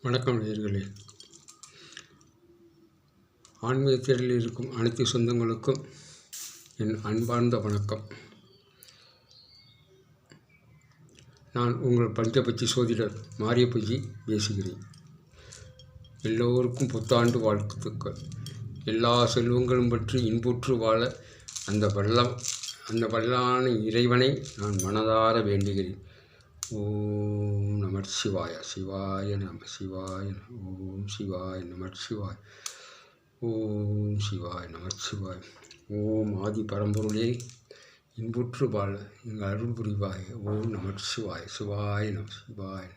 வணக்கம் நேயர்களே. ஆன்மீக தேடலில் இருக்கும் அனைத்து சொந்தங்களுக்கும் என் அன்பார்ந்த வணக்கம். நான் உங்கள் பஞ்சபட்சி சோதிடர் மாரியப்பஜி பேசுகிறேன். எல்லோருக்கும் புத்தாண்டு வாழ்த்துக்கள். எல்லா செல்வங்களும் பற்றி இன்புற்று வாழ அந்த வல்லான இறைவனை நான் மனதார வேண்டுகிறேன். ஓம் நம சிவாய. சிவாய நம. சிவாய நம. ஓம் சிவாய நம. சிவாய. ஓம் சிவாய நம. சிவாய. ஓம் ஆதி பரம்பொருளே, இன்புற்று வாழ எங்கள் அருள் புரிவாய. ஓம் நம சிவாய. சிவாய நம. சிவாய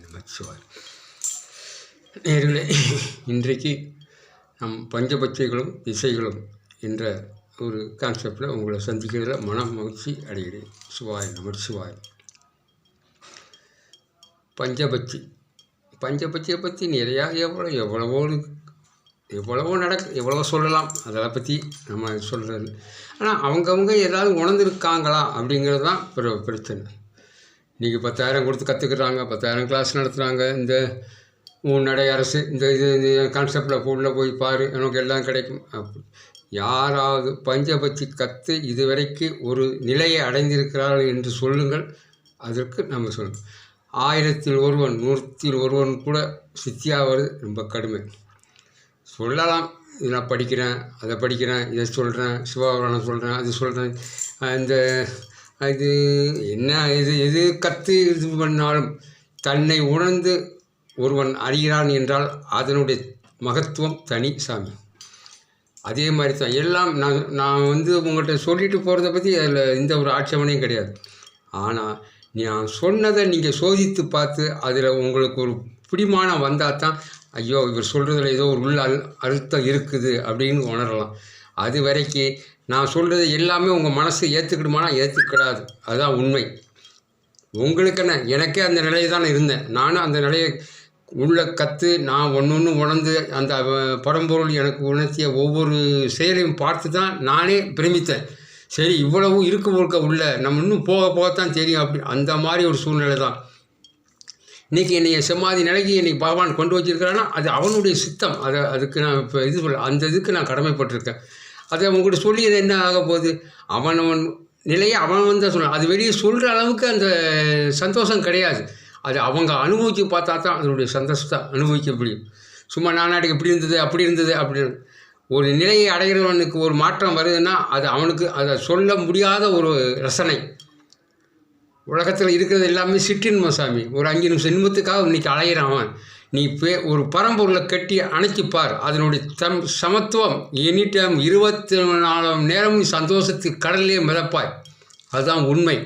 நம. சிவாய. நேயர்களே, இன்றைக்கு நம் பஞ்சபட்சைகளும் திசைகளும் என்ற ஒரு கான்செப்டில் உங்களை சந்திக்கிறதுல மன மகிழ்ச்சி அடைகிறேன். சிவாய நம. சிவாய. பஞ்சபட்சியை பற்றி நிறையா எவ்வளவோ சொல்லலாம். அதை பற்றி நம்ம சொல்கிறது. ஆனால் அவங்கவுங்க ஏதாவது உணர்ந்துருக்காங்களா அப்படிங்கிறது தான் பிரச்சனை. இன்றைக்கி 10,000 கொடுத்து கற்றுக்குறாங்க, 10,000 கிளாஸ் நடத்துகிறாங்க. இந்த நடை அரசு இந்த கான்செப்டில் உள்ளே போய் பாரு, எனக்கு எல்லாம் கிடைக்கும். அப்படி யாராவது பஞ்சபட்சி கற்று இதுவரைக்கும் ஒரு நிலையை அடைந்திருக்கிறார்கள் என்று சொல்லுங்கள். அதற்கு நம்ம சொல்லணும். 1000-ல் ஒருவன் 100-ல் ஒருவன் கூட சித்தியாவது ரொம்ப கடுமை. சொல்லலாம், இது நான் படிக்கிறேன், அதை படிக்கிறேன், இதை சொல்கிறேன், சிவாபுராணம் சொல்கிறேன், அது சொல்கிறேன். இது என்ன எது கற்று இது பண்ணாலும் தன்னை உணர்ந்து ஒருவன் அறிகிறான் என்றால் அதனுடைய மகத்துவம் தனி சாமி. அதே மாதிரி தான் எல்லாம். நான் உங்கள்கிட்ட சொல்லிட்டு போகிறத பற்றி அதில் எந்த ஒரு ஆட்சேபனையும் கிடையாது. ஆனால் நான் சொன்னதை நீங்கள் சோதித்து பார்த்து அதில் உங்களுக்கு ஒரு பிடிமானம் வந்தால் தான், ஐயோ இவர் சொல்கிறதுல ஏதோ ஒரு உள்ள அழுத்தம் இருக்குது அப்படின்னு உணரலாம். அது வரைக்கும் நான் சொல்கிறது எல்லாமே உங்கள் மனசு ஏற்றுக்கிடுமானா ஏற்றுக்கிடாது. அதுதான் உண்மை. உங்களுக்கென்ன, எனக்கே அந்த நிலையை தான் இருந்தேன். நானும் அந்த நிலையை உள்ள கற்று நான் ஒன்று உணர்ந்து அந்த பரம்பொருள் எனக்கு உணர்த்திய ஒவ்வொரு செயலையும் பார்த்து தான் நானே பிரமித்தேன். சரி, இவ்வளவு இருக்க உள்ள நம்ம இன்னும் போகத்தான் தெரியும். அப்படி அந்த மாதிரி ஒரு சூழ்நிலை தான். இன்றைக்கி என்னை சமாதி நிலைக்கு என்னை பகவான் கொண்டு வச்சிருக்கிறான்னா அது அவனுடைய சித்தம். அதுக்கு நான் இப்போ அந்த இதுக்கு நான் கடமைப்பட்டிருக்கேன். அதை உங்கள்கிட்ட சொல்லியது என்ன ஆக போகுது? அவன் நிலையை அவன் தான் சொல்கிறான். அது வெளியே சொல்கிற அளவுக்கு அந்த சந்தோஷம் கிடையாது. அது அவங்க அனுபவித்து பார்த்தா தான் அதனுடைய சந்தோஷத்தை அனுபவிக்க முடியும். சும்மா நானாட்டுக்கு இப்படி இருந்தது அப்படி இருந்தது அப்படின்னு ஒரு நிலையை அடைகிறவனுக்கு ஒரு மாற்றம் வருதுன்னா அது அவனுக்கு அதை சொல்ல முடியாத ஒரு ரசனை. உலகத்தில் இருக்கிறது எல்லாமே சிற்றின்மம் சாமி. ஒரு 5 நிமிஷம் இன்பத்துக்காக இன்றைக்கி அலையிறான் அவன். நீ ஒரு பரம்பொருளை கட்டி அணைச்சிப்பார். அதனுடைய சமத்துவம் எனி டைம் 24 மணி நேரம் நீ சந்தோஷத்துக்கு கடல்லே மிதப்பாய். அதுதான் உண்மை.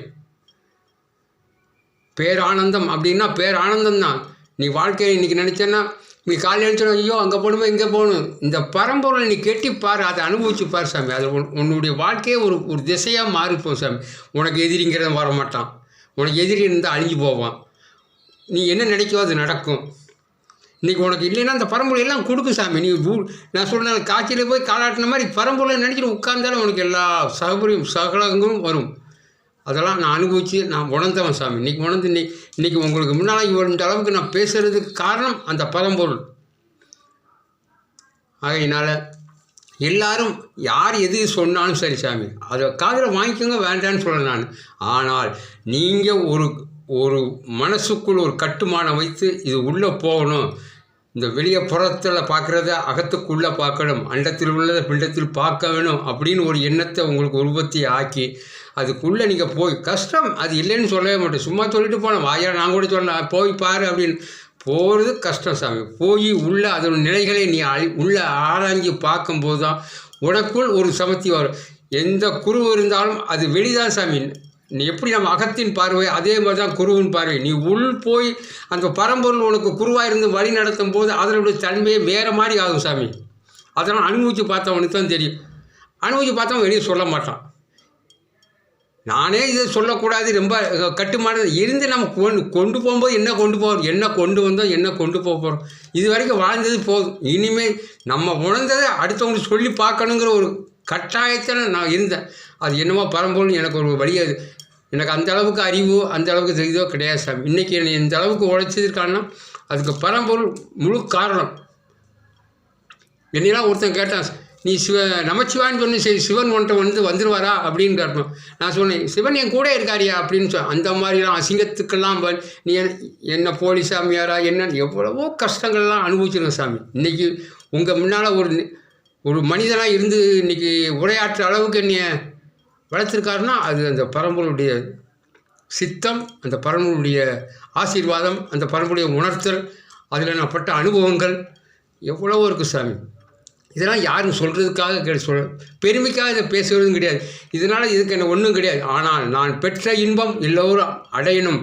பேரானந்தம் அப்படின்னா பேரானந்தம் தான். நீ வாழ்க்கையை இன்றைக்கி நினச்சேன்னா நீ காலையில் நினச்சோன்னா ஐயோ அங்கே போகணுமா இங்கே போகணும். இந்த பரம்பொருளை நீ கெட்டிப்பார், அதை அனுபவிச்சுப்பார் சாமி. அது உன்னுடைய வாழ்க்கையே ஒரு திசையாக மாறிப்போம் சாமி. உனக்கு எதிரிங்கிறத வரமாட்டான். உனக்கு எதிரி இருந்தால் அழிஞ்சு போவான். நீ என்ன நினைக்கோ அது நடக்கும். இன்றைக்கி உனக்கு இல்லைன்னா அந்த பரம்பொருள் எல்லாம் கொடுக்கும் சாமி. நீ நான் சொல்கிறேன், காட்சியில் போய் காலாட்டின மாதிரி பரம்பொருளை நினச்சிட்டு உட்கார்ந்தாலும் உனக்கு எல்லா சகலங்களும் வரும். அதெல்லாம் நான் அனுபவித்து நான் உணர்ந்தவன் சாமி. இன்றைக்கி உணர்ந்து இன்றைக்கி உங்களுக்கு முன்னால் இந்த அளவுக்கு நான் பேசுகிறதுக்கு காரணம் அந்த பரம்பொருள். ஆகையினால் எல்லாரும் யார் எது சொன்னாலும் சரி சாமி, அதை காதில் வாங்கிக்கோங்க, வேண்டான்னு சொல்கிறேன் நான். ஆனால் நீங்கள் ஒரு மனசுக்குள் ஒரு கட்டுமானம் வைத்து இது உள்ளே போகணும். இந்த வெளியே புறத்தில் பார்க்குறத அகத்துக்குள்ளே பார்க்கணும், அண்டத்தில் உள்ளதை பிண்டத்தில் பார்க்க வேணும் அப்படின்னு ஒரு எண்ணத்தை உங்களுக்கு உற்பத்தி ஆக்கி அதுக்குள்ளே நீங்கள் போய் கஷ்டம் அது இல்லைன்னு சொல்லவே மாட்டேன். சும்மா சொல்லிட்டு போனோம், வாயா நான் கூட சொல்லலாம் போய் பாரு அப்படின்னு போகிறது கஷ்டம் சாமி. போய் உள்ள அதோட நிலைகளை நீ உள்ளே ஆராய்ஞ்சு பார்க்கும்போது தான் உனக்குள் ஒரு சமத்தி வரும். எந்த குரு இருந்தாலும் அது வெளிதான் சாமி. நீ எப்படி நம்ம அகத்தின் பார்வை அதே மாதிரி தான் குருவின் பார்வை. நீ உள் போய் அந்த பரம்பொருள் உனக்கு குருவாக இருந்து வழி நடத்தும் போது அதனுடைய தன்மையை வேறு மாதிரி ஆகும் சாமி. அதெல்லாம் அனுபவித்து பார்த்தவனுக்கு தான் தெரியும். அனுபவித்து பார்த்தவன் வெளியே சொல்ல மாட்டான். நானே இதை சொல்லக்கூடாது, ரொம்ப கட்டுமானது இருந்து நம்ம கொண்டு போகும்போது என்ன கொண்டு போகிறோம், என்ன கொண்டு வந்தோம், என்ன கொண்டு போகிறோம். இது வரைக்கும் வாழ்ந்தது போதும். இனிமேல் நம்ம உணர்ந்ததை அடுத்தவங்களுக்கு சொல்லி பார்க்கணுங்கிற ஒரு கட்டாயத்தில் நான் இருந்தேன். அது என்னமோ பரம்பொருள் எனக்கு ஒரு வழியை எனக்கு அந்த அளவுக்கு அறிவோ அந்த அளவுக்கு இதோ கிடையாது சாமி. இன்றைக்கி என்னை இந்த அளவுக்கு உழைச்சதுக்கான அதுக்கு பரம்பொருள் முழு காரணம். என்னெல்லாம் ஒருத்தன் கேட்டான், நீ நமச்சிவான்னு சொன்ன சரி சிவன் ஒன்றை வந்துடுவாரா அப்படின்னு கேட்போம். நான் சொன்னேன், சிவன் என் கூட இருக்காரியா அப்படின்னு சொன்னேன். அந்த மாதிரிலாம் அசிங்கத்துக்கெல்லாம் நீ என்ன போலி சாமியாரா என்னன்னு எவ்வளவோ கஷ்டங்கள்லாம் அனுபவிச்சிருங்க சாமி. இன்றைக்கி உங்கள் முன்னால் ஒரு மனிதனாக இருந்து இன்றைக்கி உரையாற்ற அளவுக்கு என்னைய வளர்த்துருக்காருன்னா அது அந்த பரம்பொருளுடைய சித்தம், அந்த பரம்பொருளுடைய ஆசீர்வாதம், அந்த பரம்பொருளுடைய உணர்த்தல், அதில் நான் பட்ட அனுபவங்கள் எவ்வளவோ இருக்குது சாமி. இதெல்லாம் யாரும் சொல்கிறதுக்காக பெருமைக்காக இதை பேசுகிறதும் கிடையாது. இதனால் இதுக்கு என்ன ஒன்றும் கிடையாது. ஆனால் நான் பெற்ற இன்பம் எல்லோரும் அடையணும்,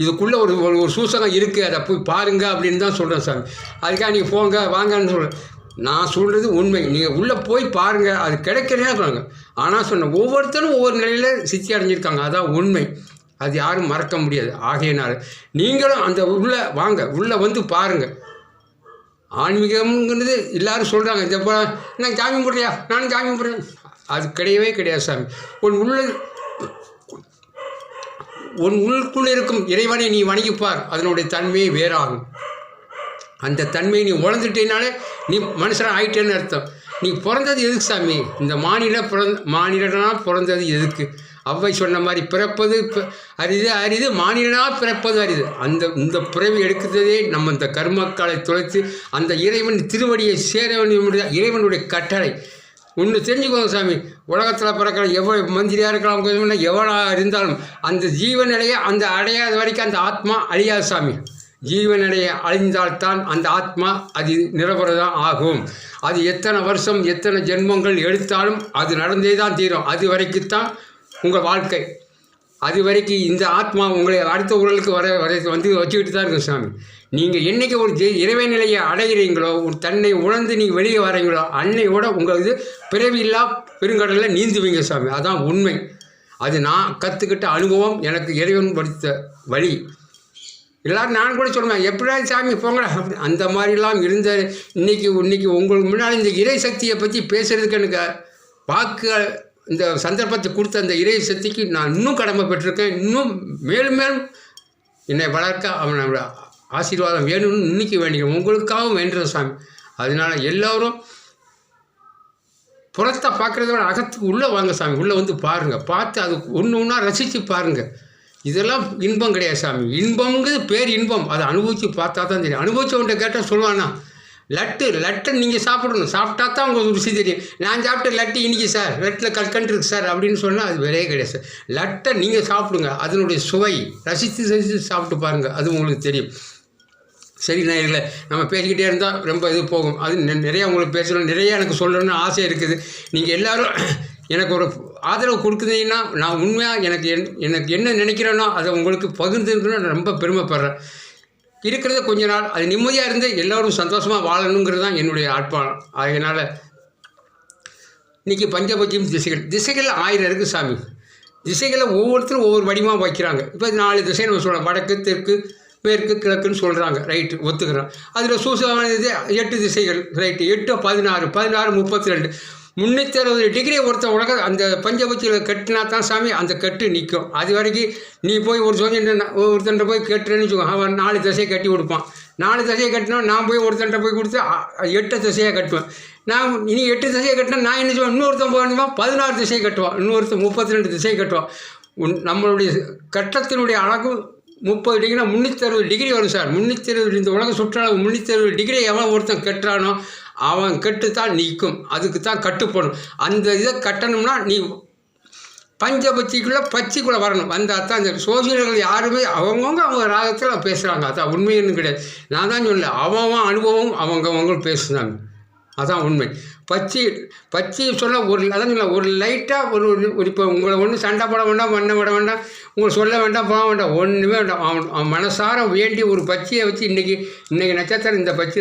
இதுக்குள்ளே ஒரு ஒரு சூசகம் இருக்குது, அதை போய் பாருங்க அப்படின்னு தான் சொல்கிறேன் சாமி. அதுக்காக நீங்கள் போங்க வாங்கன்னு சொல்கிறேன். நான் சொல்கிறது உண்மை. நீங்கள் உள்ளே போய் பாருங்கள், அது கிடைக்கிறதே சொல்லுங்க. ஆனால் சொன்ன ஒவ்வொருத்தரும் ஒவ்வொரு நிலையில் சித்தி அடைஞ்சிருக்காங்க, அதான் உண்மை. அது யாரும் மறக்க முடியாது. ஆகையினால் நீங்களும் அந்த உள்ளே வாங்க, உள்ளே வந்து பாருங்கள். ஆன்மீகம்ங்கிறது எல்லோரும் சொல்கிறாங்க, இந்த நான் சாமி கும்பிட்றியா, நானும் சாமி கும்பிட்றேன். அது கிடையவே கிடையாது சாமி. உன் உள்ளுக்குள்ளே இருக்கும் இறைவனை நீ வணங்கிப்பார், அதனுடைய தன்மையை வேறாகும். அந்த தன்மையை நீ உணர்ந்துட்டேனாலே நீ மனுஷனாக ஆகிட்டேன்னு அர்த்தம். நீ பிறந்தது எதுக்கு சாமி? இந்த மானிடனாக பிறந்தது எதுக்கு? அவ்வை சொன்ன மாதிரி பிறப்பது அரிது மானிடனாக பிறப்பது அரிது. இந்த பிறவி எடுக்கிறதே நம்ம இந்த கர்மக்காலை தொலைத்து அந்த இறைவன் திருவடியை சேர வேண்டிய இறைவனுடைய கட்டளை. ஒன்று தெரிஞ்சுக்கோங்க சாமி, உலகத்தில் பிறக்கிற எவ்வளோ மந்திரியாக இருக்கலாம், எவ்வளோ இருந்தாலும் அந்த ஜீவநிலையை அந்த அடையாத வரைக்கும் அந்த ஆத்மா அழியாது சாமி. ஜீவநிலையை அழிந்தால்தான் அந்த ஆத்மா அது நிரபரதான் ஆகும். அது எத்தனை வருஷம் எத்தனை ஜென்மங்கள் எடுத்தாலும் அது நடந்தே தான் தீரும். அது வரைக்குத்தான் உங்கள் வாழ்க்கை. அது வரைக்கும் இந்த ஆத்மா உங்களை அடுத்த உடலுக்கு வந்து வச்சுக்கிட்டு தான் இருக்கும் சாமி. நீங்கள் என்றைக்கு ஒரு இறைவன் நிலையை அடைகிறீங்களோ, ஒரு தன்னை உணர்ந்து நீங்கள் வெளியே வரீங்களோ, அன்னையோட உங்கள் இது பிறவியில்லா பெருங்கடலில் நீந்துவீங்க சாமி. அதான் உண்மை. அது நான் கற்றுக்கிட்ட அனுபவம், எனக்கு இறைவன் படித்த வழி. எல்லோரும் நான் கூட சொல்லுவேன், எப்படா சாமி போங்களா அப்படி அந்த மாதிரிலாம் இருந்த இன்றைக்கி உங்களுக்கு முன்னால் இந்த இறை சக்தியை பற்றி பேசுகிறதுக்கு எனக்கு வாக்கு இந்த சந்தர்ப்பத்தை கொடுத்த அந்த இறை சக்திக்கு நான் இன்னும் கடமைப்பட்டிருக்கேன். இன்னும் மேலும் மேலும் என்னை வளர்க்க அவனோட ஆசீர்வாதம் வேணும்னு இன்னைக்கு வேண்டிக்கிறேன். உங்களுக்காகவும் வேண்டுறேன் சாமி. அதனால் எல்லோரும் புறத்தை பார்க்குறத விட அகத்துக்கு உள்ளே வாங்க சாமி. உள்ளே வந்து பாருங்கள், பார்த்து அது ஒன்று ஒன்றா ரசித்து பாருங்கள். இதெல்லாம் இன்பம் கிடையாது சாமி. இன்பம்ங்கிறது பேர் இன்பம். அதை அனுபவித்து பார்த்தா தான் தெரியும். அனுபவிச்சவன்கிட்ட கேட்டால் சொல்லுவானா, லட்டு நீங்கள் சாப்பிடணும், சாப்பிட்டா தான் உங்களுக்கு ருசி தெரியும். நான் சாப்பிட்ட லட்டு இன்றைக்கி சார், லட்டில் கற்கண்டு இருக்குது சார் அப்படின்னு சொன்னால் அது வேலையே கிடையாது சார். லட்டை நீங்கள் சாப்பிடுங்க, அதனுடைய சுவை ரசித்து சாப்பிட்டு பாருங்கள், அது உங்களுக்கு தெரியும். சரி நேயர்களே, நம்ம பேசிக்கிட்டே இருந்தால் ரொம்ப இது போகும். அது நிறையா உங்களுக்கு பேசணும், நிறையா எனக்கு சொல்லணும்னு ஆசை இருக்குது. நீங்கள் எல்லோரும் எனக்கு ஒரு ஆதரவு கொடுக்குறீங்கன்னா நான் உண்மையாக எனக்கு என்ன நினைக்கிறேனோ அதை உங்களுக்கு பகிர்ந்துருக்குன்னு நான் ரொம்ப பெருமைப்படுறேன். இருக்கிறத கொஞ்ச நாள் அது நிம்மதியாக இருந்து எல்லோரும் சந்தோஷமாக வாழணுங்கிறது தான் என்னுடைய ஆட்பாளம். அதனால் இன்றைக்கி பஞ்சபட்சியம் திசைகள் 1000 இருக்குது சாமி. திசைகளை ஒவ்வொருத்தரும் ஒவ்வொரு வடிவமாக வைக்கிறாங்க. இப்போ 4 திசை நம்ம சொல்கிறோம், வடக்கு தெற்கு மேற்கு கிழக்குன்னு சொல்கிறாங்க. ரைட்டு, ஒத்துக்கிறோம். அதில் சூசகமான இது 8 திசைகள். ரைட்டு, 8 16 32 360 டிகிரி ஒருத்தர் உலக அந்த பஞ்சபட்சியில் கட்டினா தான் சாமி அந்த கட்டு நிற்கும். அது வரைக்கும் நீ போய் ஒருத்தன்ட்ட போய் கட்டுறேன்னு வச்சுக்கோ, அவன் 4 திசையை கட்டி கொடுப்பான். 4 திசையை கட்டினா நான் போய் ஒருத்தன்ட்ட போய் கொடுத்து 8 திசையாக கட்டுவேன். நான் இனி 8 திசையை கட்டினா நான் என்ன சொல்லுவேன், இன்னொருத்தன் போகணுமா 16 திசையை கட்டுவான், இன்னொருத்தன் 32 திசையை கட்டுவான். நம்மளுடைய கட்டத்தினுடைய அழகு 30 டிகிரினா 360 டிகிரி வரும் சார். 360 இந்த உலக சுற்றளவு 360 டிகிரி எவன் ஒருத்தன் கட்டுறானோ அவன் கட்டுத்தான் நிற்கும். அதுக்கு தான் கட்டுப்படும். அந்த இதை கட்டணும்னா நீ பஞ்சபட்சிக்குள்ளே பச்சைக்குள்ளே வரணும். வந்தால் தான் இந்த சோசியல்கள் யாருமே அவங்க ராகத்தில் பேசுகிறாங்க. அதான் உண்மைன்னு கிடையாது. நான் தான் சொல்ல, அவன் அனுபவம் அவங்களும் பேசுனாங்க. அதான் உண்மை. பச்சை சொல்ல அதான் சொல்ல ஒரு லைட்டாக ஒரு இப்போ உங்களை ஒன்றும் சண்டை போட வேண்டாம், பண்ண விட வேண்டாம், உங்களை சொல்ல வேண்டாம், போக வேண்டாம், ஒன்றுமே வேண்டாம். அவன் மனசார வேண்டி ஒரு பச்சையை வச்சு இன்றைக்கி நட்சத்திரம் இந்த பச்சை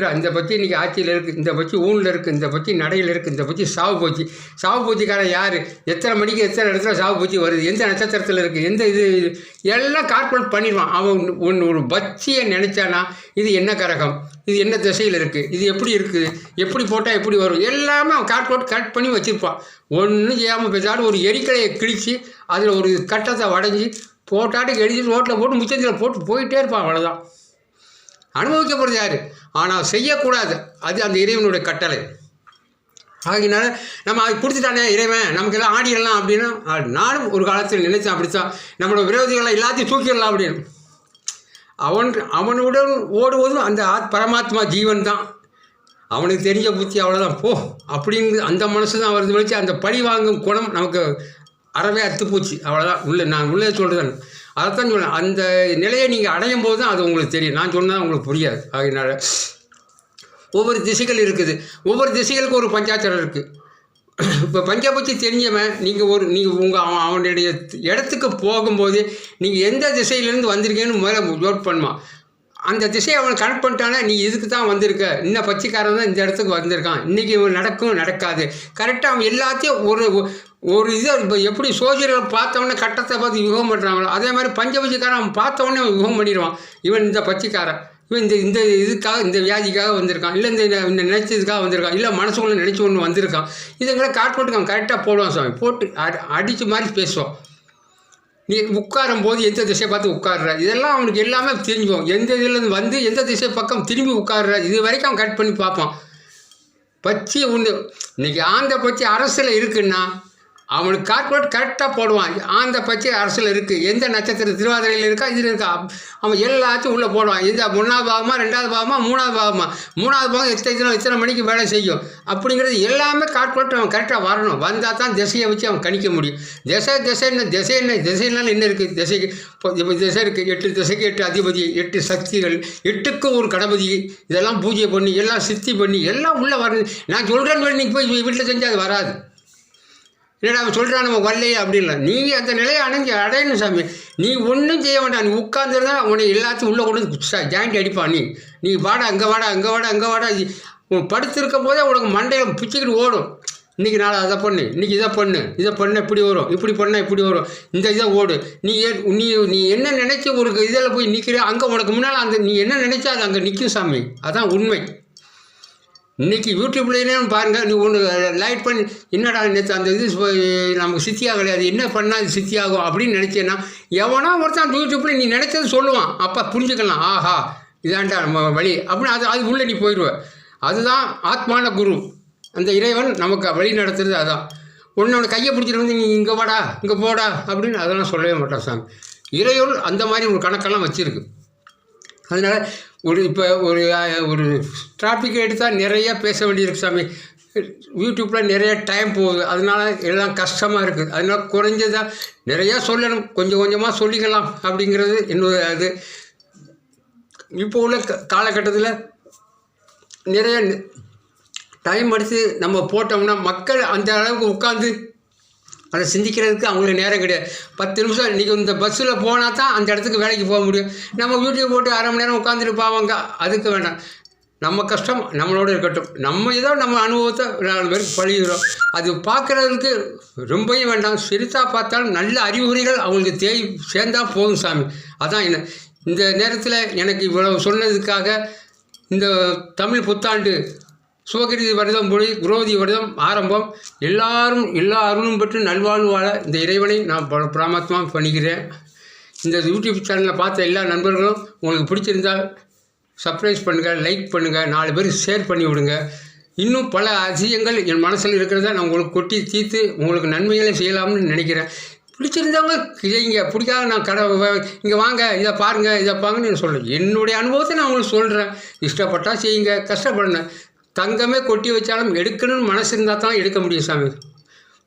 இன்றைக்கி ஆட்சியில் இருக்குது, இந்த பச்சை ஊனில் இருக்குது, இந்த பச்சை நடையில் இருக்குது, இந்த பச்சை சாவு பூச்சிக்காரன் யார், எத்தனை மணிக்கு எத்தனை இடத்துல சாவு பூச்சி வருது, எந்த நட்சத்திரத்தில் இருக்குது, எந்த இது எல்லாம் கால்குலேட் பண்ணிடுவான். அவன் ஒரு பச்சையை நினச்சானா இது என்ன கரகம், இது என்ன திசையில் இருக்குது, இது எப்படி இருக்குது, எப்படி போட்டால் போட்டால் எப்படி வரும் எல்லாமே அவன் கால்குலேட் கரெக்ட் பண்ணி வச்சுருப்பான். ஒன்றும் செய்யாமல் பேசாலும் ஒரு எரிக்கலையை கிழித்து அதில் ஒரு கட்டத்தை வடைஞ்சி போட்டாட்டுக்கு எழுதி ரோட்டில் போட்டு முச்சத்தில் போட்டு போயிட்டே இருப்பான். அவ்வளோதான். அனுபவிக்கப்படுறது யார்? ஆனால் செய்யக்கூடாது. அது அந்த இறைவனுடைய கட்டளை. ஆகினால நம்ம அது கொடுத்துட்டானே இறைவன் நமக்கெல்லாம் ஆடிடலாம் அப்படின்னா, நானும் ஒரு காலத்தில் நினைச்சேன் அப்படித்தான். நம்மளோட விரோதிகளை எல்லாத்தையும் தூக்கிடலாம் அப்படின்னு. அவனுடன் ஓடுவதும் அந்த பரமாத்மா ஜீவன் தான். அவனுக்கு தெரிஞ்ச புத்தி அவ்வளோதான் போ அப்படின்னு அந்த மனசு தான் வருது வச்சு அந்த பழி வாங்கும் குணம் நமக்கு அறவே அத்துப்போச்சு. அவ்வளோதான். நான் உள்ளே சொல்கிறேன். அதைத்தான் சொல்லேன். அந்த நிலையை நீங்கள் அடையும் போது தான் அது உங்களுக்கு தெரியும். நான் சொன்னால் உங்களுக்கு புரியாது. ஆகினால ஒவ்வொரு திசைகள் இருக்குது. ஒவ்வொரு திசைகளுக்கும் ஒரு பஞ்சாட்சரம் இருக்குது. இப்போ பஞ்சபட்சி தெரிஞ்சவன் நீங்கள் அவனுடைய இடத்துக்கு போகும்போது நீங்கள் எந்த திசையிலேருந்து வந்திருக்கீங்கன்னு முதல்ல நோட் பண்ணுமா. அந்த திசையை அவனை கனெக்ட் பண்ணிட்டானே, நீ இதுக்கு தான் வந்திருக்க, இன்னும் பச்சைக்காரன் தான் இந்த இடத்துக்கு வந்திருக்கான், இன்றைக்கி இவன் நடக்கும் நடக்காது கரெக்டாக அவன் எல்லாத்தையும் ஒரு இதை இப்போ எப்படி சோசியர்கள் பார்த்தவொடனே கட்டத்தை பார்த்து யுகம் பண்ணுறாங்களோ அதே மாதிரி பஞ்சபட்சிக்காரன் அவன் பார்த்தவொடனே அவன் யுகம் பண்ணிடுவான். இவன் இந்த பச்சைக்காரன், இவன் இந்த இதுக்காக இந்த வியாதிக்காக வந்திருக்கான், இல்லை இந்த நினைச்சதுக்காக வந்திருக்கான், இல்லை மனசுக்குள்ளே நினச்சி ஒன்று வந்திருக்கான். இதுங்களை காட்போட்டுக்கு அவன் கரெக்டாக போடுவான். சாமி போட்டு அடித்து மாதிரி பேசுவான். நீ உட்காரும் போது எந்த திசையை பார்த்து உட்கார்ற இதெல்லாம் அவனுக்கு எல்லாமே தெரிஞ்சுவோம். எந்த இதுலேருந்து வந்து எந்த திசை பக்கம் திரும்பி உட்கார்ற இது வரைக்கும் அவன் கட் பண்ணி பார்ப்பான். பச்சி ஒன்று இன்றைக்கி ஆந்த பச்சி அரசில் இருக்குன்னா அவனுக்கு கால்குலேட் கரெக்டாக போடுவான். ஆந்த பச்சை அரசில் இருக்குது, எந்த நட்சத்திரம் திருவாதிரையில் இருக்கா இதில் இருக்கா அவன் எல்லாத்தையும் உள்ளே போடுவான். இந்த 1ஆவது பாகமா 2ஆவது பாகமா 3ஆவது பாகமா 3ஆவது பாகம் எத்தனை மணிக்கு வேலை செய்யும் அப்படிங்கிறது எல்லாமே கால்குலேட் அவன் கரெக்டாக வரணும். வந்தால் தான் திசையை வச்சு அவன் கணிக்க முடியும். திசைனாலும் என்ன இருக்குது? திசைக்கு திசை இருக்குது. 8 திசைக்கு 8 அதிபதி, 8 சக்திகள், 8க்கு ஒரு கணபதி, இதெல்லாம் பூஜை பண்ணி எல்லாம் சித்தி பண்ணி எல்லாம் உள்ளே வரணும். நான் சொல்கிறேன்னு நீங்கள் போய் வீட்டில் செஞ்சால் அது வராது. இல்லைடா அவன் சொல்கிறான் நம்ம வரலையே அப்படி இல்லை. நீங்கள் அந்த நிலையை அடையணும் சாமி. நீ ஒன்றும் செய்ய வேண்டாம். நீ உட்காந்துருந்தா உன்னை எல்லாத்தையும் உள்ளே கொண்டு வந்து ஜாயிண்ட் அடிப்பான். நீ வாடா அங்கே வாடா அங்கே வாடா அங்கே வாடா உன் படுத்திருக்கும் போதே உனக்கு மண்டையில் பிச்சுக்கிட்டு ஓடும். இன்றைக்கி நாளை அதை பண்ணு, இன்றைக்கி இதை பண்ண இப்படி வரும், இப்படி பண்ணால் இப்படி வரும், இந்த இதை ஓடு. நீ என்ன நினச்சி ஒரு இதில் போய் நிற்கிற அங்கே உனக்கு முன்னால் அந்த நீ என்ன நினச்சா அது அங்கே நிற்கும் சாமி. அதான் உண்மை. இன்றைக்கி யூடியூப்லேயே பாருங்கள். நீ ஒன்று லைட் பண்ணி என்னடா நேற்று அந்த இது நமக்கு சித்தியாக கிடையாது, என்ன பண்ணால் அது சித்தியாகும் அப்படின்னு நினச்சேன்னா எவனோ ஒருத்தான் யூடியூப்பில் நீ நினச்சது சொல்லுவான். அப்போ புரிஞ்சுக்கலாம், ஆஹா இதாண்டா நம்ம வழி அப்படின்னு. அது உள்ளே நீ போயிடுவேன். அதுதான் ஆத்மான குரு. அந்த இறைவன் நமக்கு வழி நடத்துறது அதான். ஒன்று கையை பிடிச்சிட்டு வந்து நீ இங்கே வாடா இங்கே போடா அப்படின்னு அதெல்லாம் சொல்லவே மாட்டான் சாமி. இறைவன் அந்த மாதிரி ஒரு கணக்கெல்லாம் வச்சுருக்கு. அதனால் இப்போ ஒரு டாபிக் எடுத்தால் நிறையா பேச வேண்டியிருக்கு சாமி. யூடியூப்பில் நிறைய டைம் போகுது, அதனால எல்லாம் கஷ்டமாக இருக்குது. அதனால் குறைஞ்சதாக நிறையா சொல்லணும், கொஞ்சம் கொஞ்சமாக சொல்லிக்கலாம் அப்படிங்கிறது என்னோட அது. இப்போ உள்ள காலகட்டத்தில் நிறைய டைம் எடுத்து நம்ம போட்டோம்னா மக்கள் அந்த அளவுக்கு உட்காந்து அதை சிந்திக்கிறதுக்கு அவங்களுக்கு நேரம் கிடையாது. 10 நிமிஷம் இன்றைக்கி இந்த பஸ்ஸில் போனால் தான் அந்த இடத்துக்கு வேலைக்கு போக முடியும். நம்ம யூடியூப் போட்டு அரை மணி நேரம் உட்காந்துட்டு போவாங்க. அதுக்கு வேண்டாம். நம்ம கஷ்டம் நம்மளோட இருக்கட்டும். நம்ம ஏதோ நம்ம அனுபவத்தை 4 பேருக்கு பழகிறோம். அது பார்க்குறதுக்கு ரொம்பவும் வேண்டாம். சிறுத்தாக பார்த்தாலும் நல்ல அறிகுறிகள் அவங்களுக்கு சேர்ந்தால் போதும் சாமி. அதான் என்ன இந்த நேரத்தில் எனக்கு இவ்வளவு சொன்னதுக்காக இந்த தமிழ் புத்தாண்டு சுபகிருதி வருடம் மொழி குரோதி வருடம் ஆரம்பம். எல்லா அருளும் பெற்று நல்வாழ்வு வாழ இந்த இறைவனை நான் பிராமத்மா பண்ணிக்கிறேன். இந்த யூடியூப் சேனலில் பார்த்த எல்லா நண்பர்களும் உங்களுக்கு பிடிச்சிருந்தால் சப்ஸ்கிரைப் பண்ணுங்கள், லைக் பண்ணுங்கள், 4 பேருக்கு ஷேர் பண்ணி விடுங்க. இன்னும் பல அதிசயங்கள் என் மனசில் இருக்கிறத நான் உங்களுக்கு கொட்டி தீர்த்து உங்களுக்கு நன்மைகளை செய்யலாம்னு நினைக்கிறேன். பிடிச்சிருந்தவங்க செய்யுங்க, பிடிக்காத நான் இங்கே வாங்க இதை பாருங்கன்னு சொல்கிறேன். என்னுடைய அனுபவத்தை நான் உங்களுக்கு சொல்கிறேன். இஷ்டப்பட்டால் செய்யுங்க, கஷ்டப்படுங்க. தங்கமே கொட்டி வச்சாலும் எடுக்கணும்னு மனசு இருந்தால் தான் எடுக்க முடியும் சாமி.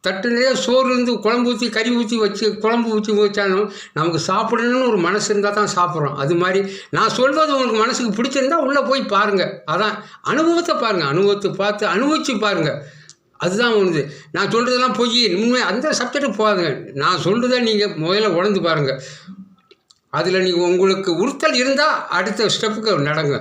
தட்டு நிறைய சோறு இருந்து குழம்பு ஊற்றி கறி ஊற்றி வச்சு குழம்பு ஊற்றி வச்சாலும் நமக்கு சாப்பிடணும்னு ஒரு மனசு இருந்தால் தான் சாப்பிட்றோம். அது மாதிரி நான் சொல்வது உங்களுக்கு மனசுக்கு பிடிச்சிருந்தா உள்ளே போய் பாருங்கள். அதான் அனுபவத்தை பாருங்கள், அனுபவத்தை பார்த்து அனுபவித்து பாருங்கள். அதுதான் ஒன்று. நான் சொல்கிறதெல்லாம் பொய் உண்மை அந்த சப்ஜெக்ட்டுக்கு போகாதுங்க. நான் சொல்கிறத நீங்கள் முதல்ல உணர்ந்து பாருங்கள். அதில் நீங்கள் உங்களுக்கு உறுத்தல் இருந்தால் அடுத்த ஸ்டெப்புக்கு நடங்க.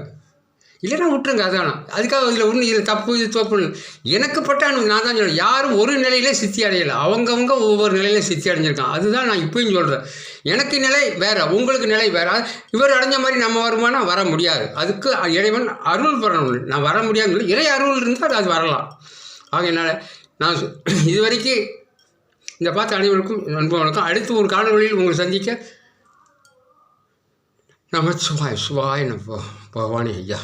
இல்லைன்னா விட்டுருங்க. அதான அதுக்காக இதில் தப்பு இது தப்புன்னு எனக்கு பட்ட நான் தான் சொல்கிறேன். யாரும் ஒரு நிலையிலே சித்தி அடையலை. அவங்கவுங்க ஒவ்வொரு நிலையில சித்தி அடைஞ்சிருக்கான். அதுதான் நான் இப்பயும் சொல்கிறேன். எனக்கு நிலை வேறு, உங்களுக்கு நிலை வேறு. இவர் அடைஞ்ச மாதிரி நம்ம வருமானா வர முடியாது. அதுக்கு இறைவன் அருள் பெறணும். நான் வர முடியாதுன்னு சொல்லி இறை அருள் இருந்தால் அது வரலாம். ஆகையினால நான் இது வரைக்கும் இந்த பார்த்த அனைவருக்கும் நண்பர்களுக்கும் அடுத்து ஒரு காணொலியில் உங்களை சந்திக்க நமச்சிவாய சிவாய பகவானே ஐயா.